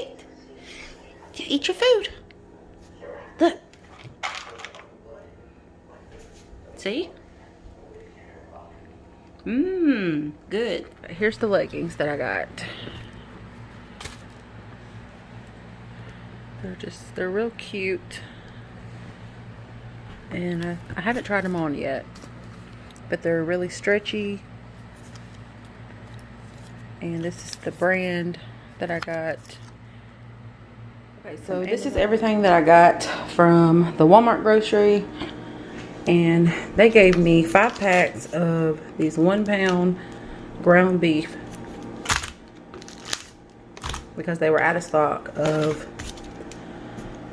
eat. You eat your food. Look. See? Good. Here's the leggings that I got. They're real cute. And I haven't tried them on yet. But they're really stretchy. And this is the brand that I got. Okay, so this is everything that I got from the Walmart grocery. And they gave me 5 packs of these 1 pound ground beef because they were out of stock of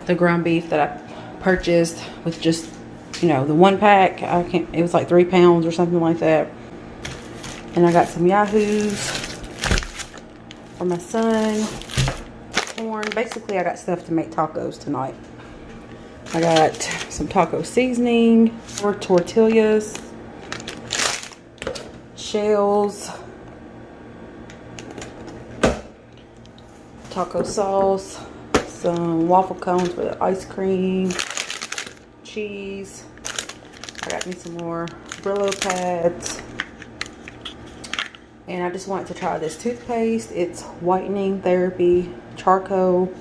the ground beef that I purchased with just, you know, the 1 pack. It was like 3 pounds or something like that. And I got some Yahoos for my son. Corn. Basically, I got stuff to make tacos tonight. I got some taco seasoning, or tortillas, shells, taco sauce, some waffle cones for the ice cream, cheese. I got me some more Brillo pads. And I just wanted to try this toothpaste. It's whitening therapy charcoal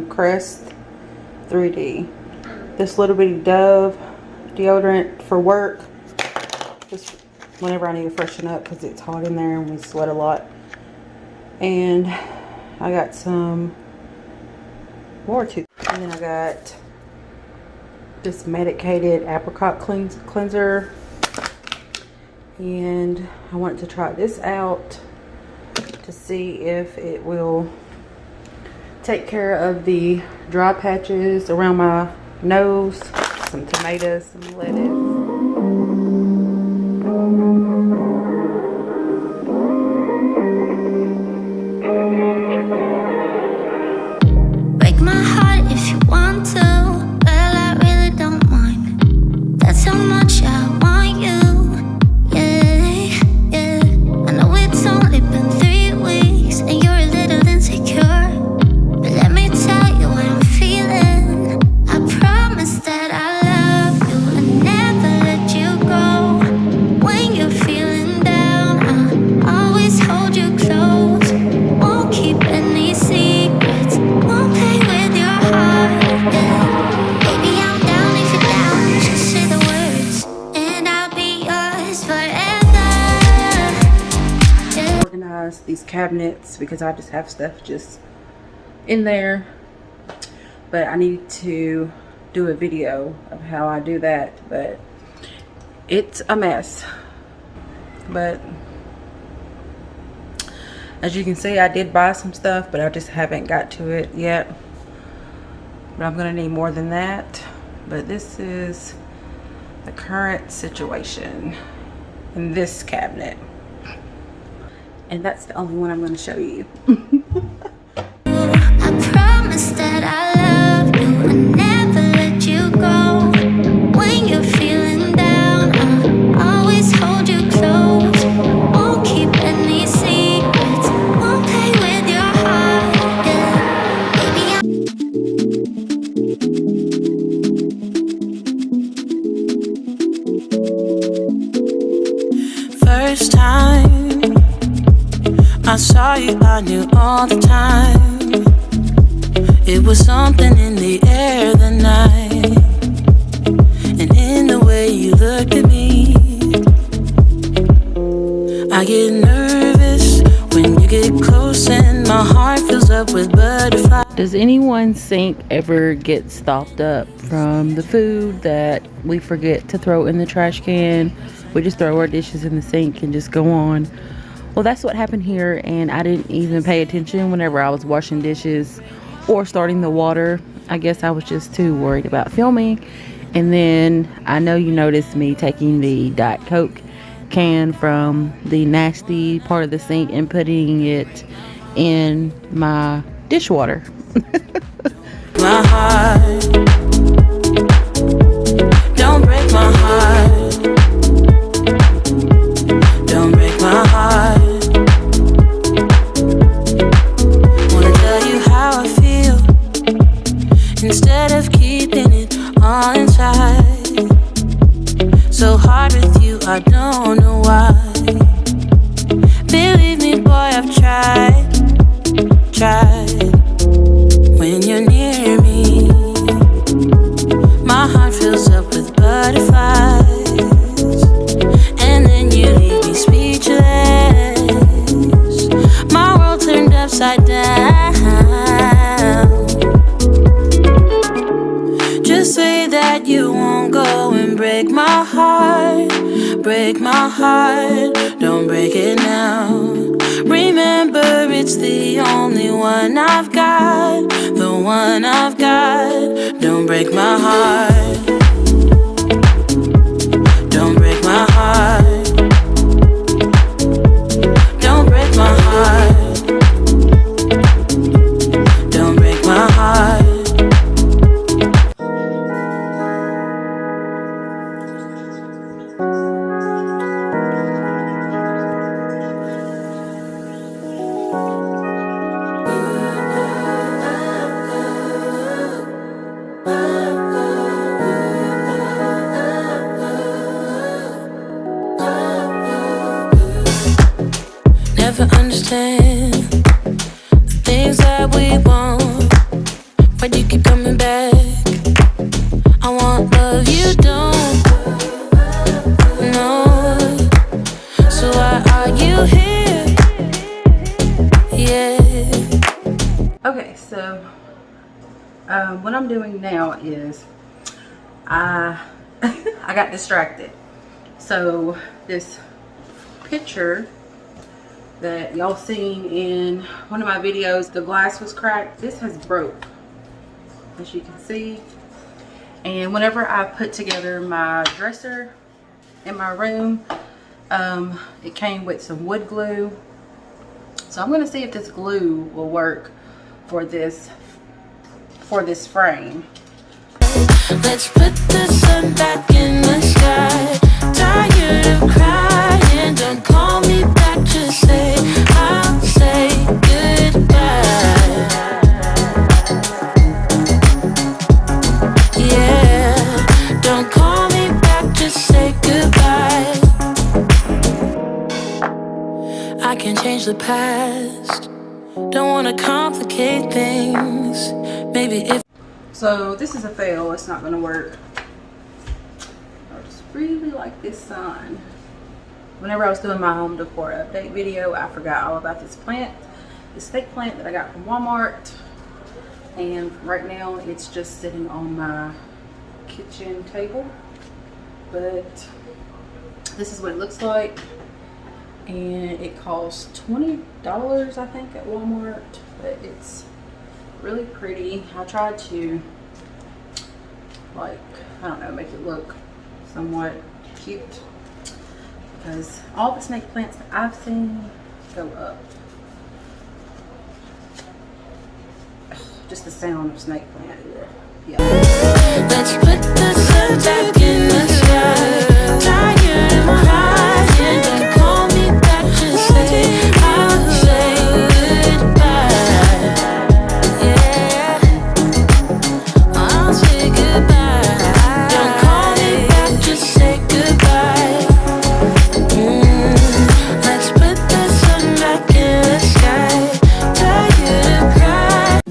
Crest 3D. This little bitty Dove deodorant for work, just whenever I need to freshen up because it's hot in there and we sweat a lot. And I got some more too. And then I got this medicated apricot cleanser. And I wanted to try this out to see if it will take care of the dry patches around my nose. Some tomatoes, some lettuce. These cabinets because I just have stuff just in there, but I need to do a video of how I do that, but it's a mess. But as you can see, I did buy some stuff, but I just haven't got to it yet. But I'm gonna need more than that. But this is the current situation in this cabinet. And that's the only one I'm going to show you. I promise that I love you and never let you go. When you're feeling down, I'll always hold you close. Won't keep any secrets, won't play with your heart. Yeah. Baby, first time I saw you, I knew all the time. It was something in the air that night, and in the way you looked at me. I get nervous when you get close and my heart fills up with butterflies. Does anyone's sink ever get stopped up from the food that we forget to throw in the trash can? We just throw our dishes in the sink and just go on. Well, that's what happened here, and I didn't even pay attention whenever I was washing dishes or starting the water. I guess I was just too worried about filming. And then I know you noticed me taking the Diet Coke can from the nasty part of the sink and putting it in my dishwater. My heart, don't break my heart, don't break my heart. stride. When you're near me, my heart fills up with butterflies, and then you leave me speechless. My world turned upside down. Just say that you won't go and break my heart. Break my heart, don't break it now. Remember, it's the only one I've got, the one I've got. Don't break my heart. Don't break my heart. Don't break my heart. Don't break my heart. Never understand the things that we want, but you keep coming back. I want love you don't know, so why are you here? Yeah. Okay, so what I'm doing now is I got distracted. So this picture that y'all seen in one of my videos, the glass was cracked. This has broke, as you can see. And whenever I put together my dresser in my room, it came with some wood glue. So I'm gonna see if this glue will work for this frame. Let's put the sun back in the sky. Tired of crying, don't call me back, just say I'll say goodbye. Yeah, don't call me back, just say goodbye. I can change the past, don't wanna complicate things. Maybe if so, this is a fail, it's not gonna work. I just really like this sign. Whenever I was doing my home decor update video, I forgot all about this plant, this fake plant that I got from Walmart. And right now it's just sitting on my kitchen table. But this is what it looks like. And it costs $20, I think, at Walmart. But it's really pretty. I tried to, like, I don't know, make it look somewhat cute, because all the snake plants that I've seen go up. Ugh, just the sound of snake plant. Yeah. Let's put the sun back in the sky. Tired of crying, don't call me back, just say I'll say goodbye. Yeah, I'll say goodbye. Don't call me back, just say goodbye. Let's put the sun back in the sky. Tired of crying.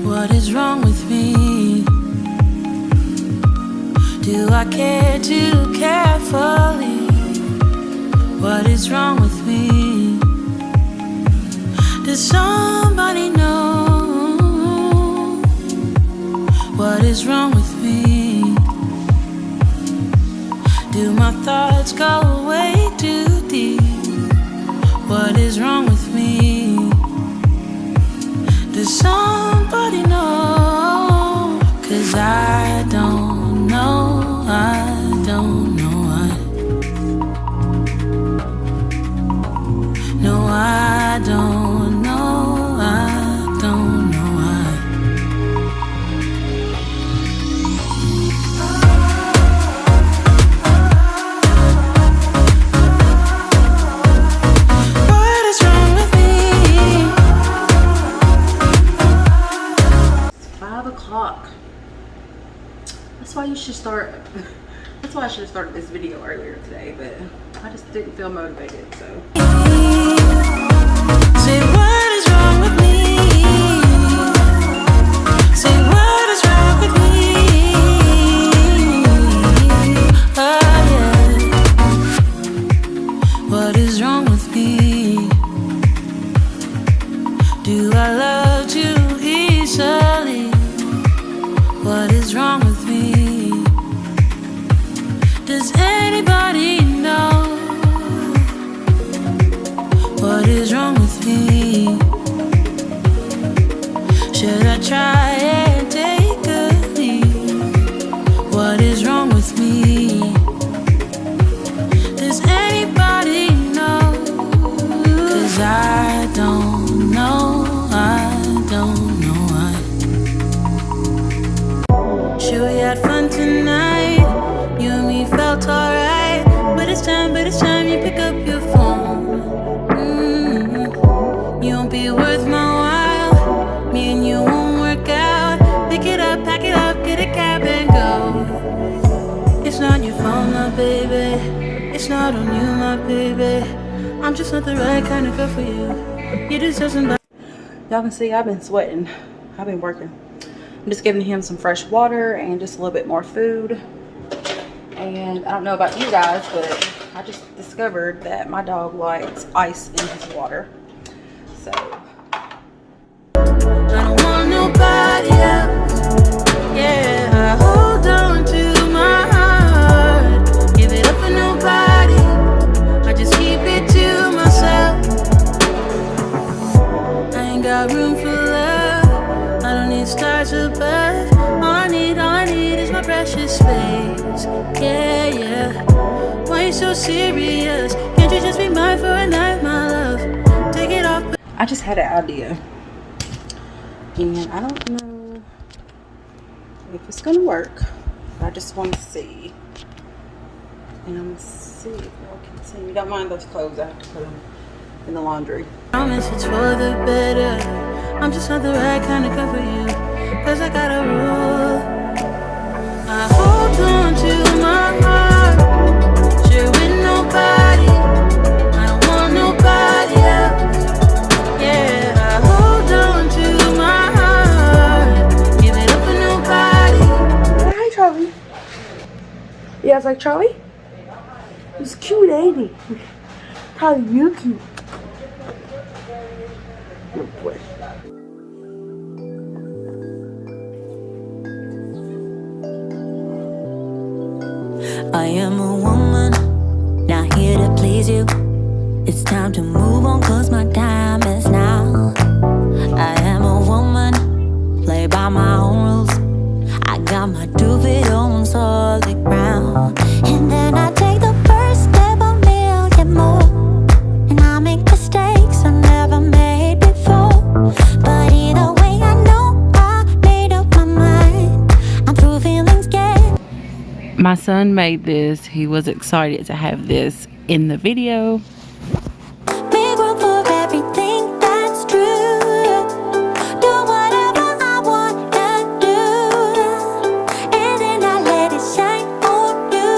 What is wrong with me? Do I care too carefully? What is wrong with me? Does somebody know? What is wrong with me? Do my thoughts go way too deep? What is wrong with me? Does somebody know? 'Cause I don't know, I don't know. why I should have started this video earlier today, but I just didn't feel motivated, so. Say what is wrong with me? Say what is wrong with me? Oh yeah. What is wrong with me? Do I love too easily? What is wrong with me? Does anybody know what is wrong with me? Should I try and take a leave? What is wrong with me? Does anybody know? 'Cause I don't know, I don't know why. Sure we had fun tonight, you and me felt alright. But it's time you pick up your phone. You won't be worth my while, me and you won't work out. Pick it up, pack it up, get a cab and go. It's not your fault, my baby, it's not on you, my baby. I'm just not the right kind of girl for you. You deserve somebody. Y'all can see I've been sweating. I've been working. I'm just giving him some fresh water and just a little bit more food. And I don't know about you guys, but I just discovered that my dog likes ice in his water. So I don't want nobody else. Yeah, I hold on to my heart. Give it up for nobody. I just keep it to myself. I ain't got room for love. I don't need stars above. All I need is my precious space. Yeah, yeah. Why you so serious? Can't you just be mine for a night, my love? Take it off. I just had an idea. And I don't know if it's gonna work. I just want to see. And I'm gonna see if y'all can see me. Don't mind those clothes, I have to put them in the laundry. Promise it's for the better. I'm just not the right kind of girl for you. 'Cause I got a rule. I hold on to my heart. Share with nobody. I don't want nobody else. Yeah, I hold on to my heart. Give it up for nobody. Hi, Charlie. You guys like Charlie? He's cute, ain't he? Charlie, you cute. Good boy. I am a woman, not here to please you. It's time to move on, 'cause my time is now. I am a woman, play by my own rules. I got my 2 feet on solid ground. And then I take the first step a million more. And I make mistakes I never made before. But either way I know I made up my mind. I'm through feeling scared. My son made this. He was excited to have this in the video. Make room for everything that's true. Do whatever I wanna do. And then I let it shine on you.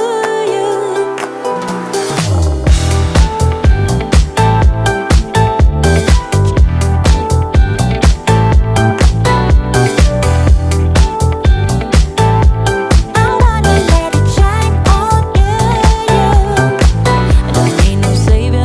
I wanna let it shine on you. Don't need no savior.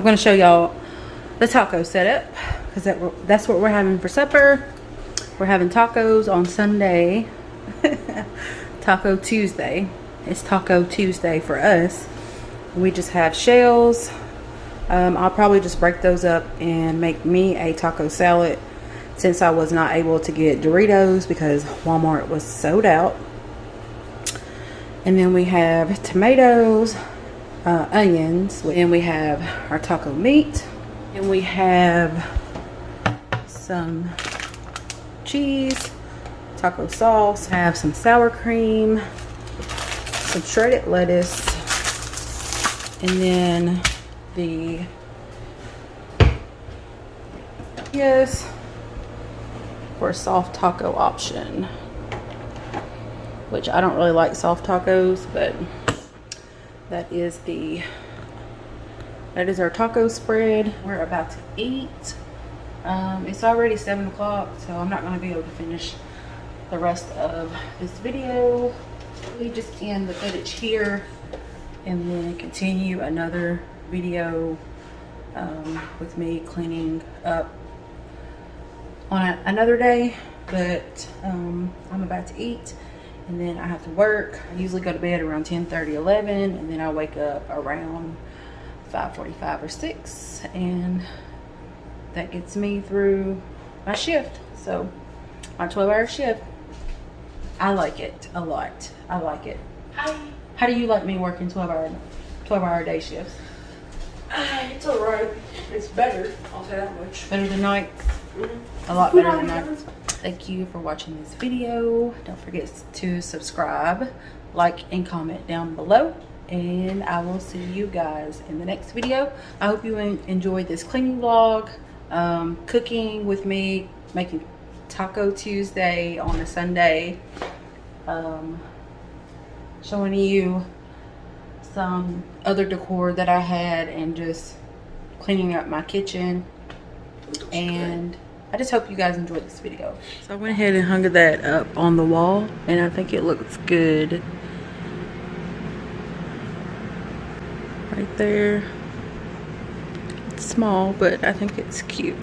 I'm gonna show y'all the taco setup because that's what we're having for supper. We're having tacos on Sunday. Taco Tuesday. It's Taco Tuesday for us. We just have shells. I'll probably just break those up and make me a taco salad since I was not able to get Doritos because Walmart was sold out. And then we have tomatoes, onions, and we have our taco meat, and we have some cheese, taco sauce, have some sour cream, some shredded lettuce, and then the for a soft taco option, which I don't really like soft tacos, but that is our taco spread. We're about to eat. It's already 7 o'clock, so I'm not going to be able to finish the rest of this video. We just end the footage here and then continue another video with me cleaning up on another day. But I'm about to eat and then I have to work. I usually go to bed around 10:30, 11, and then I wake up around 5:45 or 6, and that gets me through my shift. So my 12-hour shift, I like it a lot. I like it. How do you like me working 12-hour day shifts? It's alright. It's better, I'll say that much. Better than nights? A lot better than nights. Thank you for watching this video. Don't forget to subscribe, like, and comment down below. And I will see you guys in the next video. I hope you enjoyed this cleaning vlog, cooking with me, making Taco Tuesday on a Sunday, showing you some other decor that I had, and just cleaning up my kitchen. And I just hope you guys enjoyed this video. So I went ahead and hung that up on the wall, and I think it looks good right there. It's small, but I think it's cute.